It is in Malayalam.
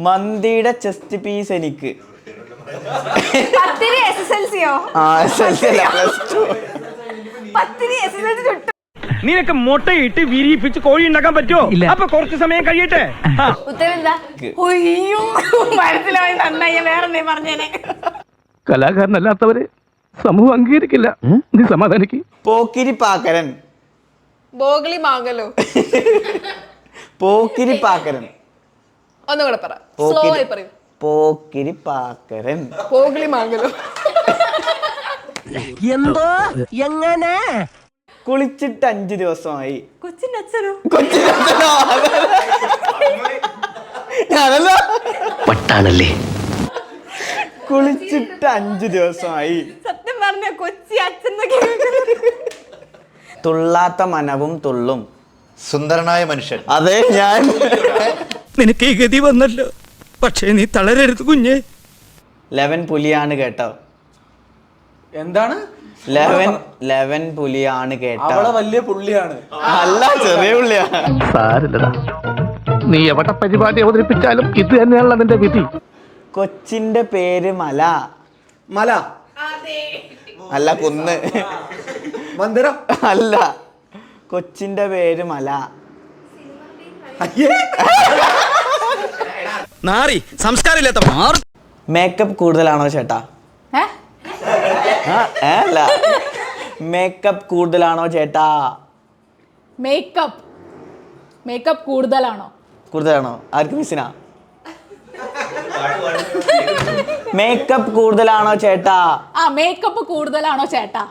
മന്തിയുടെ ചെസ്റ്റ് പീസ് എനിക്ക്. പത്തിരി SSLCയോ? പത്തിരി SSLC ചുട്ടു. നിനക്ക് മുട്ടയിട്ട് വിരിയിപ്പിച്ച് കോഴി ഉണ്ടാക്കാൻ പറ്റുമോ? അപ്പൊ കുറച്ച് സമയം കഴിയട്ടെ. ഉത്തരം എന്താ? ഒയ്യോ, മനസ്സിലായി. നന്നായി. വേറെ എന്തെങ്കിലും പറഞ്ഞേനെ. കലാകാരനല്ലാത്തവരെ സമൂഹം അംഗീകരിക്കില്ല. നീ സമാധാനിക്ക്. പോക്കിരി പാക്കരൻ. ബോഗിളി മാങ്ങലോ. പോക്കിരി പാക്കരൻ. ഒന്നുകൂടെ പറ. സ്ലോ ആയി പറയൂ. പോക്കിരി പാക്കരൻ. ബോഗിളി മാങ്ങലോ. എന്തോ എങ്ങനെ? കുളിച്ചിട്ട് 5 ദിവസമായി. കൊച്ചിന്റെ അച്ഛനോ? ഞാനല്ലോ. വട്ടാണല്ലേ. കുളിച്ചിട്ട് 5 ദിവസമായി. സത്യം പറഞ്ഞ കൊച്ചി അച്ഛൻ. തുള്ളാത്ത മനവും തുള്ളും. സുന്ദരനായ മനുഷ്യൻ. അതെ ഞാൻ. നിനക്ക് ഈ ഗതി വന്നല്ലോ, പക്ഷേ നീ തളരരുത് കുഞ്ഞേ. 11 പുലിയാണ് കേട്ടോ. എന്താണ്? 11 പുലിയാണ് കേട്ടോ. അവളെ വലിയ പുള്ളിയാണ്. അല്ല, ചെറിയ പുള്ളിയാ. സാരില്ലടാ, നീ എവിടെ പരിപാടി അവതരിപ്പിച്ചാലും ഇത് തന്നെയാണല്ലോ നിന്റെ വിധി. കൊച്ചിന്റെ പേര് മല. മല അല്ല, കുന്ന്. മന്ദിരം അല്ല, കൊച്ചിന്റെ പേര് മല. നാറി സംസ്കാരമില്ലാത്ത മേക്കപ്പ് കൂടുതലാണോ ചേട്ടാ? അല്ല, മേക്കപ്പ് കൂടുതലാണോ ചേട്ടാ? മേക്കപ്പ് കൂടുതലാണോ? കൂടുതലാണോ? ആർക്ക് മിസ്സിനാ? മേക്കപ്പ് കൂടുതലാണോ ചേട്ടാ? മേക്കപ്പ് കൂടുതലാണോ ചേട്ടാ?